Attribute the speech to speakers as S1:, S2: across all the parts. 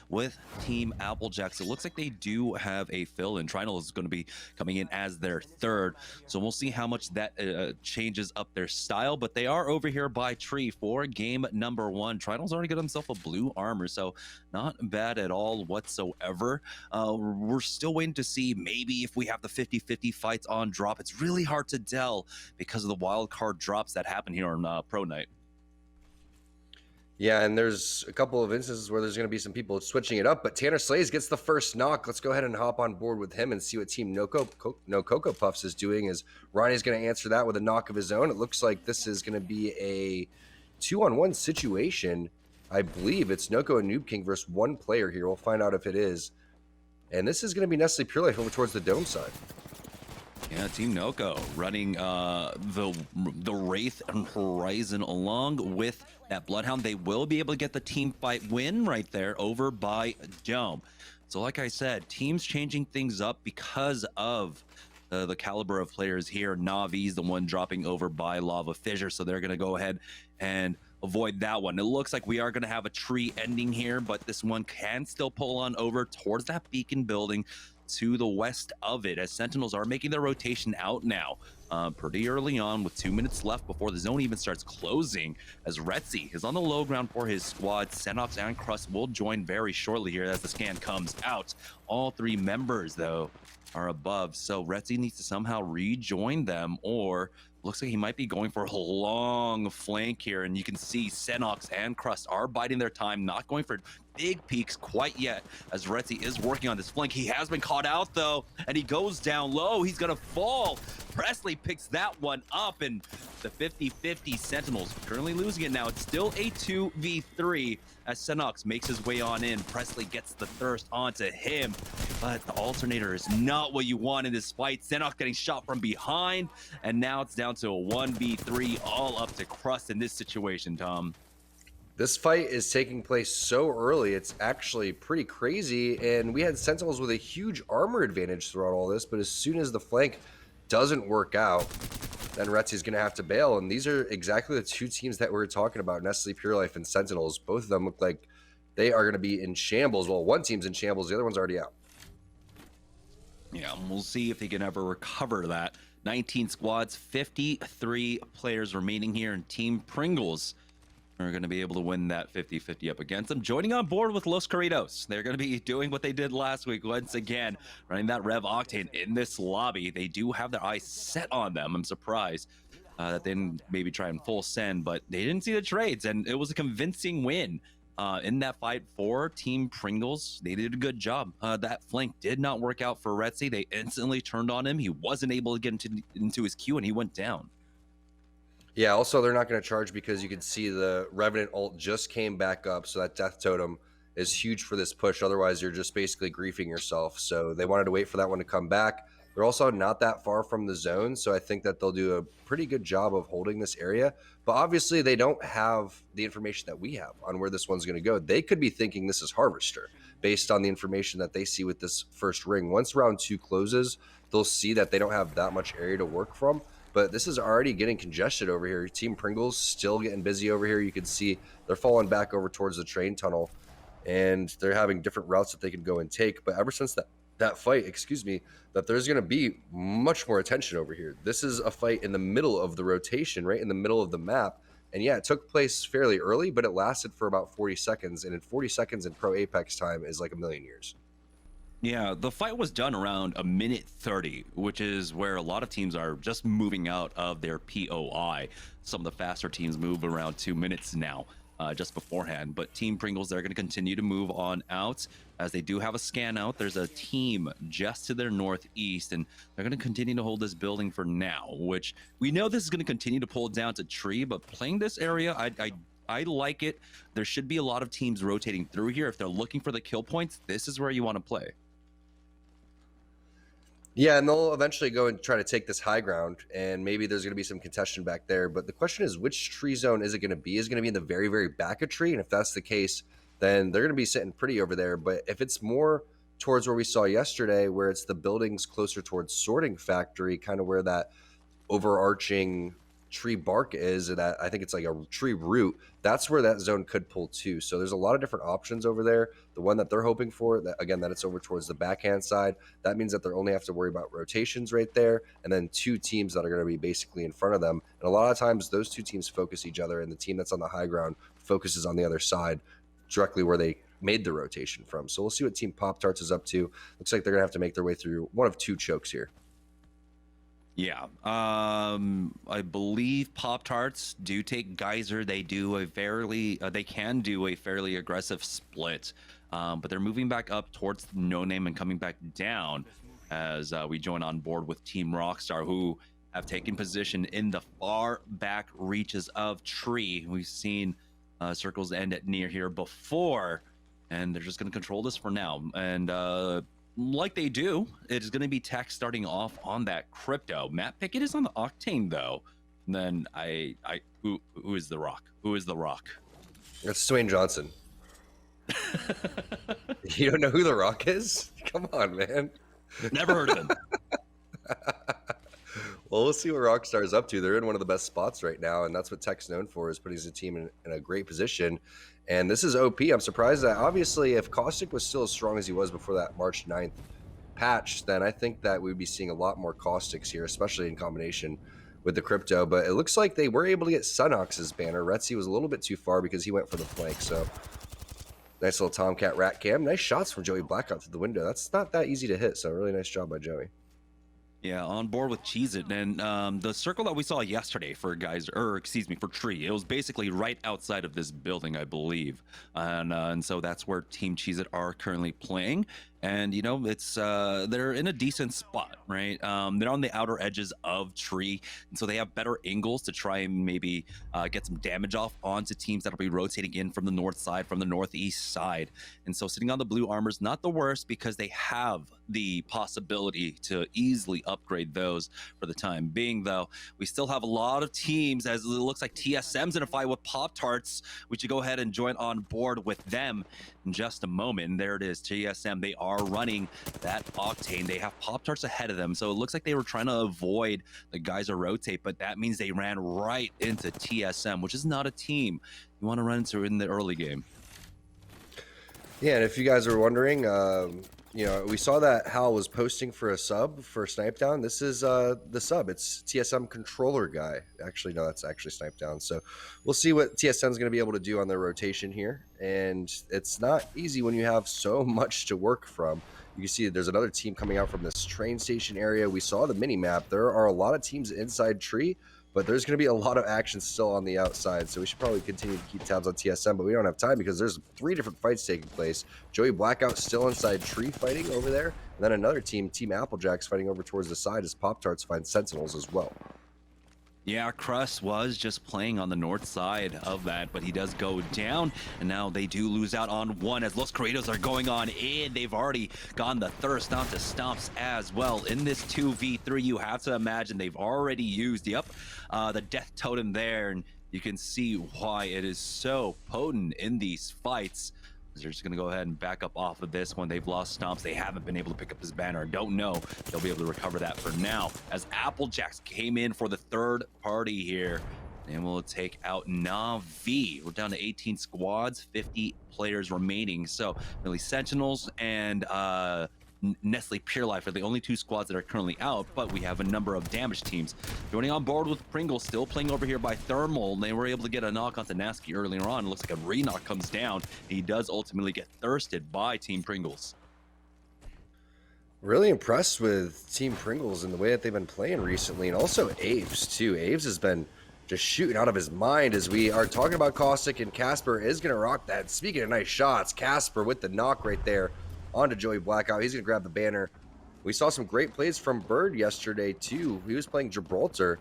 S1: with Team Applejacks. It looks like they do have a fill-in. Trinal is going to be coming in as their third, so we'll see how much that changes up their style, but they are over here by tree for game number one. Trinal's already got himself a blue armor, so not bad at all whatsoever. We're still waiting to see maybe if we have the 50-50 fights on drop. It's really hard to tell because of the wild card drops that happen here on Pro Night.
S2: Yeah, and there's a couple of instances where there's going to be some people switching it up, but Tanner Slays gets the first knock. Let's go ahead and hop on board with him and see what Team No Cocoa Puffs is doing. As Ronnie's going to answer that with a knock of his own. It looks like this is going to be a 2-on-1 situation. I believe it's Noko and Noob King versus one player here. We'll find out if it is. And this is going to be Nestle Pure Life over towards the dome side.
S1: Yeah, Team Noko running the Wraith and Horizon along with that Bloodhound. They will be able to get the team fight win right there over by Dome. So like I said, teams changing things up because of the caliber of players here. Navi's the one dropping over by Lava Fissure, so they're going to go ahead and avoid that one. It looks like we are going to have a tree ending here, but this one can still pull on over towards that beacon building to the west of it, as Sentinels are making their rotation out now pretty early on with 2 minutes left before the zone even starts closing, as Retzi is on the low ground for his squad. Senox and Crust will join very shortly here as the scan comes out. All three members, though, are above, so Retzi needs to somehow rejoin them, or looks like he might be going for a long flank here, and you can see Senox and Crust are biding their time, not going for big peaks quite yet, as Retzi is working on this flank. He has been caught out, though, and he goes down low. He's going to fall. Presley picks that one up, and the 50-50 Sentinels currently losing it now. It's still a 2v3 as Senox makes his way on in. Presley gets the thirst onto him, but the alternator is not what you want in this fight. Senox getting shot from behind, and now it's down to a 1v3, all up to Crust in this situation, Tom.
S2: This fight is taking place so early, it's actually pretty crazy, and we had Sentinels with a huge armor advantage throughout all this, but as soon as the flank doesn't work out, then Retzi's going to have to bail, and these are exactly the two teams that we were talking about, Nestle Pure Life and Sentinels. Both of them look like they are going to be in shambles. Well, one team's in shambles, the other one's already out.
S1: Yeah, we'll see if he can ever recover that. 19 squads, 53 players remaining here, and Team Pringles are going to be able to win that 50-50 up against them. Joining on board with Los Corridos, they're going to be doing what they did last week once again, running that Rev Octane in this lobby. They do have their eyes set on them. I'm surprised that they didn't maybe try and full send, but they didn't see the trades, and it was a convincing win in that fight for Team Pringles. They did a good job. That flank did not work out for Retzi. They instantly turned on him. He wasn't able to get into his queue, and he went down.
S2: Yeah, also they're not going to charge because you can see the Revenant ult just came back up, so that Death Totem is huge for this push. Otherwise, you're just basically griefing yourself. So they wanted to wait for that one to come back. They're also not that far from the zone, so I think that they'll do a pretty good job of holding this area. But obviously, they don't have the information that we have on where this one's going to go. They could be thinking this is Harvester based on the information that they see with this first ring. Once round 2 closes, they'll see that they don't have that much area to work from. But this is already getting congested over here. Team Pringles still getting busy over here. You can see they're falling back over towards the train tunnel, and they're having different routes that they can go and take. But ever since that fight, that there's going to be much more attention over here. This is a fight in the middle of the rotation, right in the middle of the map. And yeah, it took place fairly early, but it lasted for about 40 seconds. And in 40 seconds in Pro Apex time is like a million years.
S1: Yeah, the fight was done around a minute 30, which is where a lot of teams are just moving out of their POI. Some of the faster teams move around 2 minutes now, just beforehand. But Team Pringles, they're going to continue to move on out as they do have a scan out. There's a team just to their northeast, and they're going to continue to hold this building for now, which we know this is going to continue to pull down to tree, but playing this area, I like it. There should be a lot of teams rotating through here. If they're looking for the kill points, this is where you want to play.
S2: Yeah, and they'll eventually go and try to take this high ground, and maybe there's going to be some contention back there. But the question is, which tree zone is it going to be? Is it going to be in the very, very back of tree? And if that's the case, then they're going to be sitting pretty over there. But if it's more towards where we saw yesterday, where it's the buildings closer towards Sorting Factory, kind of where that overarching tree bark is, and that I think it's like a tree root, that's where that zone could pull to. So there's a lot of different options over there. The one that they're hoping for, that again, that it's over towards the backhand side, that means that they only have to worry about rotations right there, and then 2 teams that are going to be basically in front of them. And a lot of times those 2 teams focus each other, and the team that's on the high ground focuses on the other side, directly where they made the rotation from. So we'll see what Team Pop-Tarts is up to. Looks like they're gonna have to make their way through one of 2 chokes here.
S1: Yeah, I believe Pop-Tarts do take Geyser. They do a they can do a fairly aggressive split, but they're moving back up towards No Name and coming back down as we join on board with Team Rockstar, who have taken position in the far back reaches of Tree. We've seen circles end at near here before, and they're just going to control this for now. And like they do, it is going to be Tech starting off on that crypto. Matt Pickett is on the Octane though. And then who is the Rock? Who is the Rock?
S2: It's Dwayne Johnson. You don't know who the Rock is? Come on, man.
S1: Never heard of him.
S2: Well, we'll see what Rockstar is up to. They're in one of the best spots right now, and that's what Tech's known for, is putting his team in a great position. And this is OP. I'm surprised that, obviously, if Caustic was still as strong as he was before that March 9th patch, then I think that we'd be seeing a lot more Caustics here, especially in combination with the crypto. But it looks like they were able to get Sunox's banner. Retzi was a little bit too far because he went for the flank. So nice little Tomcat rat cam. Nice shots from Joey Blackout through the window. That's not that easy to hit. So really nice job by Joey.
S1: Yeah, on board with Cheez-It. And the circle that we saw yesterday for for Tree, it was basically right outside of this building, I believe. And so that's where Team Cheez-It are currently playing. And, you know, it's they're in a decent spot, right? They're on the outer edges of Tree, and so they have better angles to try and maybe get some damage off onto teams that'll be rotating in from the north side, from the northeast side. And so sitting on the blue armor's not the worst, because they have the possibility to easily upgrade those for the time being. Though we still have a lot of teams, as it looks like TSM's in a fight with Pop-Tarts. We should go ahead and join on board with them in just a moment. And there it is, TSM. They are running that Octane. They have Pop-Tarts ahead of them, so it looks like they were trying to avoid the Geyser rotate, but that means they ran right into TSM, which is not a team you want to run into in the early game.
S2: Yeah, and if you guys are wondering, you know, we saw that Hal was posting for a sub for Snipe Down. This is the sub. It's TSM controller guy. Actually, no, that's actually Snipe Down. So we'll see what TSM is going to be able to do on their rotation here. And it's not easy when you have so much to work from. You can see there's another team coming out from this train station area. We saw the mini map. There are a lot of teams inside Tree, but there's going to be a lot of action still on the outside, so we should probably continue to keep tabs on TSM, but we don't have time because there's 3 different fights taking place. Joey Blackout still inside Tree fighting over there, and then another team, Team Applejack's, fighting over towards the side as Pop-Tarts find Sentinels as well.
S1: Yeah, Crust was just playing on the north side of that, but he does go down, and now they do lose out on one as Los Corridos are going on in. They've already gone the thirst onto Stomps as well. In this 2v3, you have to imagine they've already used, the Death Totem there, and you can see why it is so potent in these fights. They're just going to go ahead and back up off of this one. They've lost Stomps. They haven't been able to pick up his banner. Don't know they'll be able to recover that for now, as Applejacks came in for the third party here. And we'll take out Na'Vi. We're down to 18 squads, 50 players remaining. So really Sentinels and Nestle Pure Life are the only 2 squads that are currently out, but we have a number of damage teams. Joining on board with Pringle, still playing over here by Thermal, and they were able to get a knock onto Nasky earlier on. It looks like a re-knock comes down. He does ultimately get thirsted by Team Pringles.
S2: Really impressed with Team Pringles and the way that they've been playing recently, and also Aves too. Aves has been just shooting out of his mind as we are talking about Caustic, and Casper is going to rock that. Speaking of nice shots, Casper with the knock right there onto Joey Blackout. He's going to grab the banner. We saw some great plays from Bird yesterday, too. He was playing Gibraltar,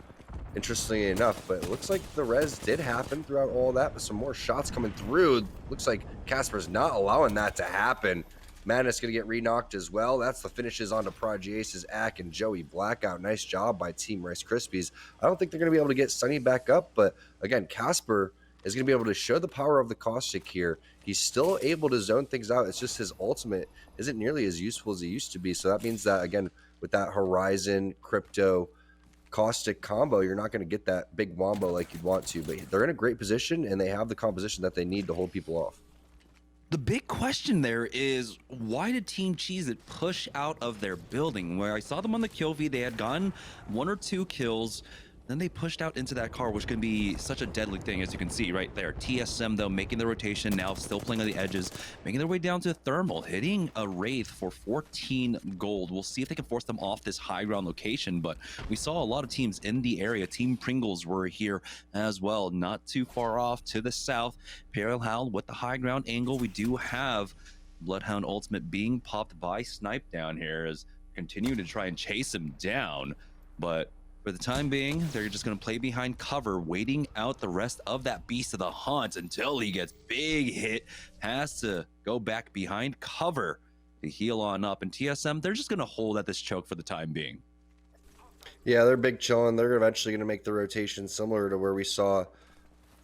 S2: interestingly enough, but it looks like the res did happen throughout all that, with some more shots coming through. Looks like Casper's not allowing that to happen. Madness going to get re-knocked as well. That's the finishes onto Prodigy Aces, Ack, and Joey Blackout. Nice job by Team Rice Krispies. I don't think they're going to be able to get Sunny back up, but again, Casper is going to be able to show the power of the Caustic here. He's still able to zone things out. It's just his ultimate isn't nearly as useful as it used to be. So that means that, again, with that Horizon, Crypto, caustic combo, you're not going to get that big wombo like you'd want to. But they're in a great position, and they have the composition that they need to hold people off.
S1: The big question there is, why did Team Cheez It push out of their building? Where I saw them on the kill feed, they had gotten 1 or 2 kills. Then they pushed out into that car, which can be such a deadly thing, as you can see right there. TSM, though, making the rotation now, still playing on the edges, making their way down to Thermal, hitting a Wraith for 14 gold. We'll see if they can force them off this high ground location, but we saw a lot of teams in the area. Team Pringles were here as well, not too far off to the south. ImperialHal's with the high ground angle. We do have Bloodhound Ultimate being popped by Snipe down here, as continuing to try and chase him down, but for the time being, they're just going to play behind cover, waiting out the rest of that Beast of the Hunt until he gets big hit, has to go back behind cover to heal on up. And TSM, they're just going to hold at this choke for the time being.
S2: Yeah, they're big chilling. They're eventually going to make the rotation similar to where we saw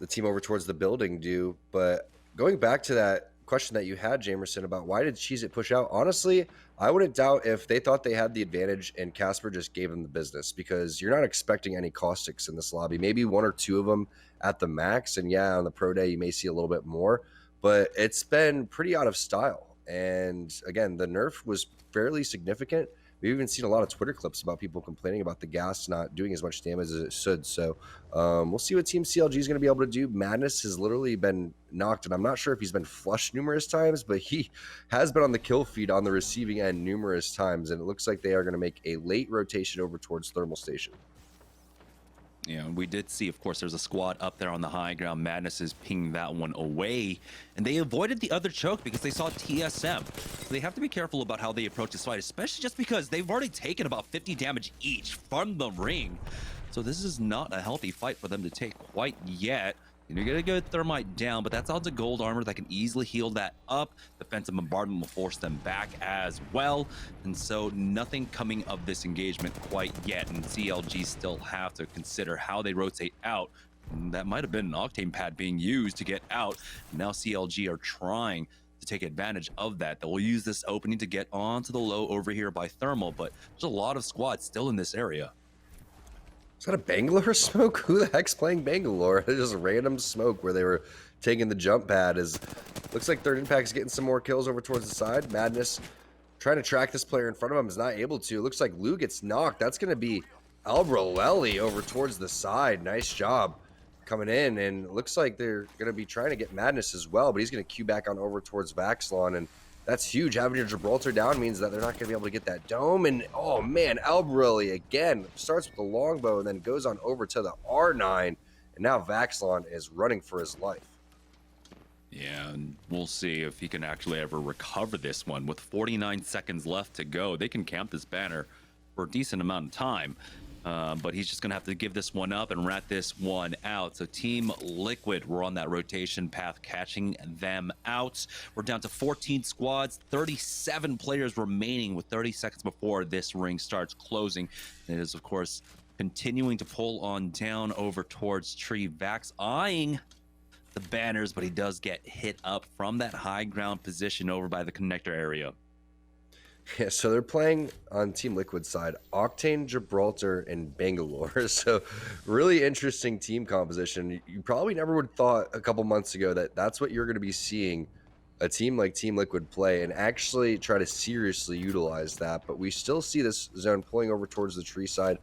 S2: the team over towards the building do. But going back to that question that you had, Jamerson, about why did Cheez It push out? Honestly, I wouldn't doubt if they thought they had the advantage and Casper just gave them the business, because you're not expecting any caustics in this lobby. Maybe 1 or 2 of them at the max. And yeah, on the pro day, you may see a little bit more, but it's been pretty out of style. And again, the nerf was fairly significant. We've even seen a lot of Twitter clips about people complaining about the gas not doing as much damage as it should. So we'll see what Team CLG is going to be able to do. Madness has literally been knocked, and I'm not sure if he's been flushed numerous times, but he has been on the kill feed on the receiving end numerous times, and it looks like they are going to make a late rotation over towards Thermal Station.
S1: Yeah, we did see, of course, there's a squad up there on the high ground. Madness is pinging that one away, and they avoided the other choke because they saw TSM. So they have to be careful about how they approach this fight, especially just because they've already taken about 50 damage each from the ring. So this is not a healthy fight for them to take quite yet. You're gonna get Thermite down, but that's odds of gold armor that can easily heal that up. Defensive bombardment will force them back as well. And so nothing coming of this engagement quite yet. And CLG still have to consider how they rotate out. And that might have been an Octane pad being used to get out. Now CLG are trying to take advantage of that. They'll use this opening to get onto the low over here by Thermal, but there's a lot of squads still in this area.
S2: Is that a Bangalore smoke? Who the heck's playing Bangalore? Just a random smoke where they were taking the jump pad. Looks like Third Impact's getting some more kills over towards the side. Madness trying to track this player in front of him, is not able to. Looks like Lou gets knocked. That's going to be Albrelelli over towards the side. Nice job coming in, and it looks like they're going to be trying to get Madness as well, but he's going to queue back on over towards Vaxlon, and that's huge. Having your Gibraltar down means that they're not going to be able to get that dome. And oh man, Albrelelli again starts with the longbow and then goes on over to the R9. And now Vaxlon is running for his life.
S1: Yeah, and we'll see if he can actually ever recover this one. With 49 seconds left to go, they can camp this banner for a decent amount of time. But he's just going to have to give this one up and rat this one out. So Team Liquid, we're on that rotation path, catching them out. We're down to 14 squads, 37 players remaining with 30 seconds before this ring starts closing. It is, of course, continuing to pull on down over towards Tree. Vax eyeing the banners, but he does get hit up from that high ground position over by the connector area.
S2: Yeah, so they're playing on Team Liquid side, Octane, Gibraltar, and Bangalore. So really interesting team composition. You probably never would have thought a couple months ago that that's what you're going to be seeing a team like Team Liquid play and actually try to seriously utilize that. But we still see this zone pulling over towards the tree side.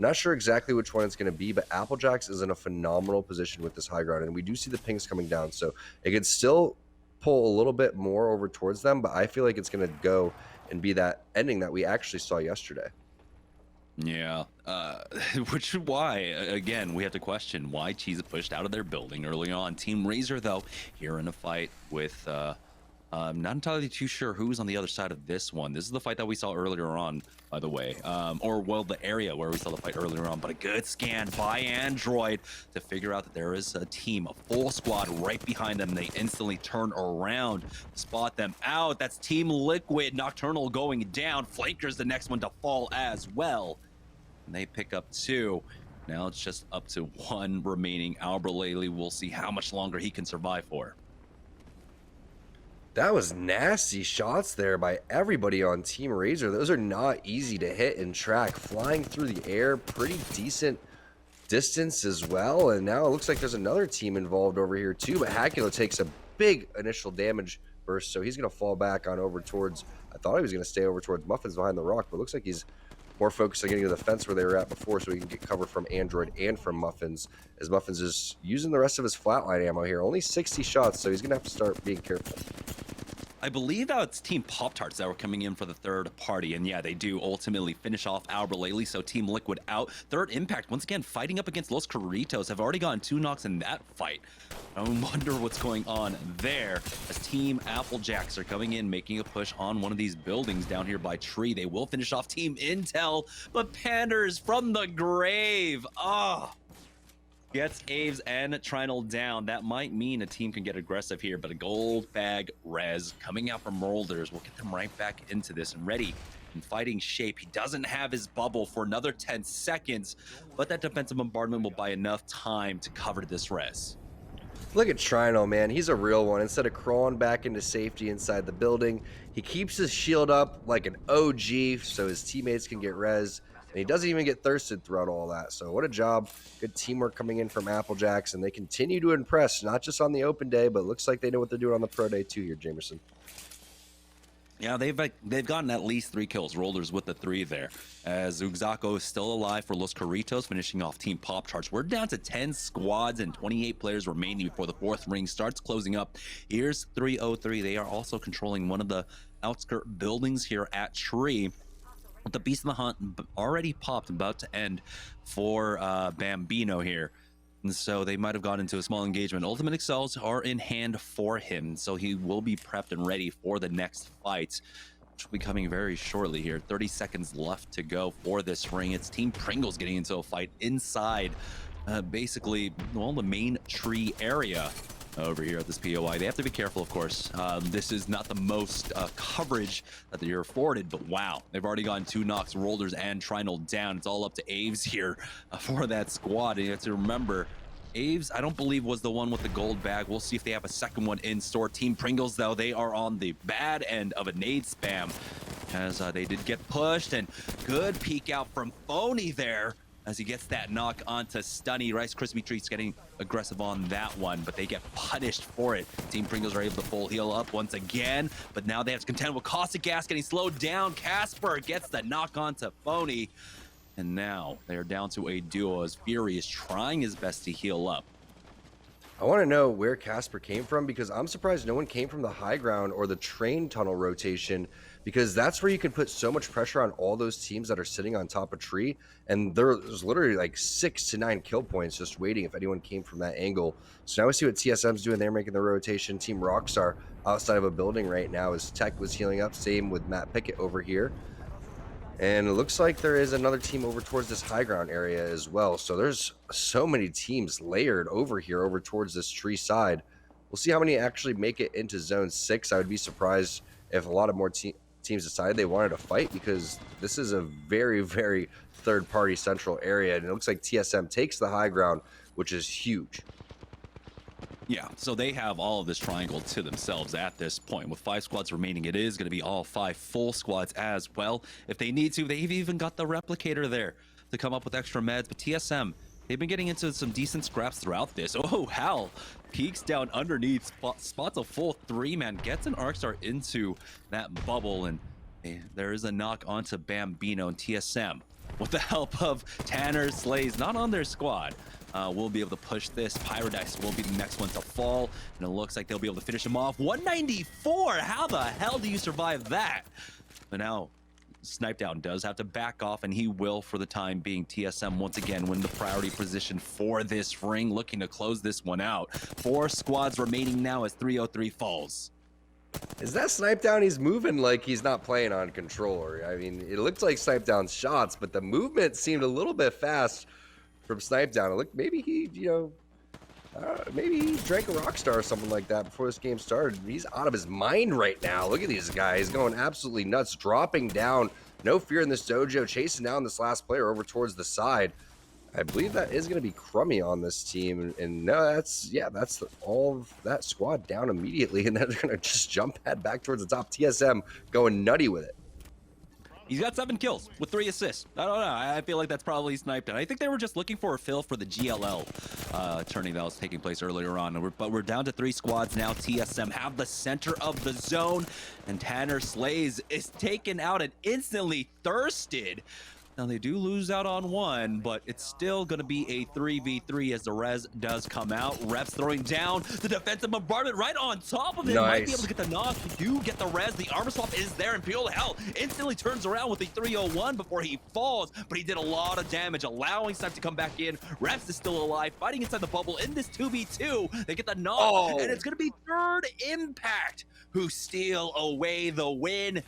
S2: Not sure exactly which one it's going to be, but Applejacks is in a phenomenal position with this high ground. And we do see the pings coming down. So it could still pull a little bit more over towards them, but I feel like it's going to go and be that ending that we actually saw yesterday.
S1: Yeah, which is why, again, we have to question why Cheez It pushed out of their building early on. Team Razor, though, here in a fight with, I'm not entirely too sure who's on the other side of this one. This is the fight that we saw earlier on, by the way, or, well, the area where we saw the fight earlier on, but a good scan by Android to figure out that there is a team, a full squad right behind them. They instantly turn around, spot them out. That's Team Liquid. Nocturnal going down. Flanker's the next one to fall as well. And they pick up 2. Now it's just up to 1 remaining. Albrelelli, we'll see how much longer he can survive for.
S2: That was nasty shots there by everybody on Team Razor. Those are not easy to hit and track. Flying through the air, pretty decent distance as well. And now it looks like there's another team involved over here too. But Hackula takes a big initial damage burst, so he's going to fall back on over towards, I thought he was going to stay over towards Muffins behind the rock, but it looks like he's more focused on getting to the fence where they were at before so he can get cover from Android and from Muffins, as Muffins is using the rest of his flatline ammo here. Only 60 shots, so he's going to have to start being careful.
S1: I believe that it's Team Pop-Tarts that were coming in for the third party, and yeah, they do ultimately finish off Albert Laley, so Team Liquid out. Third Impact, once again, fighting up against Los Carritos, have already gotten 2 knocks in that fight. I wonder what's going on there, as Team Applejacks are coming in, making a push on one of these buildings down here by Tree. They will finish off Team Intel, but Panders from the grave, gets Aves and Trinal down. That might mean a team can get aggressive here, but a gold bag res coming out from Rolders will get them right back into this and ready in fighting shape. He doesn't have his bubble for another 10 seconds, but that defensive bombardment will buy enough time to cover this res.
S2: Look at Trinal, man. He's a real one. Instead of crawling back into safety inside the building, he keeps his shield up like an OG so his teammates can get res. And he doesn't even get thirsted throughout all that. So what a job. Good teamwork coming in from Applejacks. And they continue to impress, not just on the open day, but it looks like they know what they're doing on the pro day too here, Jamerson.
S1: Yeah, they've gotten at least 3 kills. Rollers with the 3 there. As Ugzako is still alive for Los Carritos, finishing off Team Pop-Tarts. We're down to 10 squads and 28 players remaining before the 4th ring starts closing up. Here's 303. They are also controlling one of the outskirt buildings here at Tree. The Beast of the Hunt already popped, about to end for Bambino here. And so they might have gone into a small engagement. Ultimate Excels are in hand for him, so he will be prepped and ready for the next fight, which will be coming very shortly here. 30 seconds left to go for this ring. It's Team Pringles getting into a fight inside basically, well, the main Tree area over here at this POI. They have to be careful, of course. This is not the most coverage that they're afforded, but wow, they've already gotten 2 knocks, Rolders and Trinal down. It's all up to Aves here for that squad. And you have to remember, Aves, I don't believe, was the one with the gold bag. We'll see if they have a second one in store. Team Pringles, though, they are on the bad end of a nade spam, as they did get pushed, and good peek out from Phony there, as he gets that knock onto Stunny. Rice Krispie Treats getting aggressive on that one, but they get punished for it. Team Pringles are able to full heal up once again, but now they have to contend with Caustic Gas getting slowed down. Casper gets the knock onto Phony, and now they're down to a duo as Fury is trying his best to heal up.
S2: I want to know where Casper came from, because I'm surprised no one came from the high ground or the train tunnel rotation, because that's where you can put so much pressure on all those teams that are sitting on top of Tree. And there's literally like 6 to 9 kill points just waiting if anyone came from that angle. So now we see what TSM's doing. They're making the rotation. Team Rockstar outside of a building right now as Tech was healing up. Same with Matt Pickett over here. And it looks like there is another team over towards this high ground area as well. So there's so many teams layered over here, over towards this Tree side. We'll see how many actually make it into Zone 6. I would be surprised if a lot of more teams decided they wanted to fight, because this is a very, very third-party central area. And it looks like TSM takes the high ground, which is huge.
S1: Yeah, so they have all of this triangle to themselves at this point. With 5 squads remaining, it is going to be all 5 full squads as well. If they need to, they've even got the replicator there to come up with extra meds. But TSM, they've been getting into some decent scraps throughout this. Oh, Hal peeks down underneath, spots a full 3-man, gets an Arcstar into that bubble, and there is a knock onto Bambino. And TSM, with the help of Tanner Slays, not on their squad, will be able to push this. Pyrodise will be the next one to fall, and it looks like they'll be able to finish him off. 194! How the hell do you survive that? But now, Snipe Down does have to back off, and he will for the time being. TSM once again win the priority position for this ring, looking to close this one out. 4 squads remaining now as 303 falls.
S2: Is that Snipe Down? He's moving like he's not playing on controller. I mean, it looked like Snipe Down's shots, but the movement seemed a little bit fast from Snipe Down. It looked, maybe he, maybe he drank a Rockstar or something like that before this game started. He's out of his mind right now. Look at these guys going absolutely nuts, dropping down. No fear in this dojo, chasing down this last player over towards the side. I believe that is going to be Crummy on this team, and no, that's all of that squad down immediately, and then they're going to just jump head back towards the top. TSM going nutty with it.
S1: He's got 7 kills with 3 assists. I don't know. I feel like that's probably sniped. And I think they were just looking for a fill for the GLL tourney that was taking place earlier on. But we're down to 3 squads now. TSM have the center of the zone, and Tanner Slays is taken out and instantly thirsted. Now, they do lose out on 1, but it's still going to be a 3v3 as the res does come out. Reps throwing down the defensive bombardment right on top of it.
S2: Nice.
S1: Might be able to get the knock. You do get the res. The armor swap is there. ImperialHal instantly turns around with the 301 before he falls, but he did a lot of damage, allowing Snipe to come back in. Reps is still alive, fighting inside the bubble in this 2v2. They get the knock, and it's going to be third Impact who steal away the win.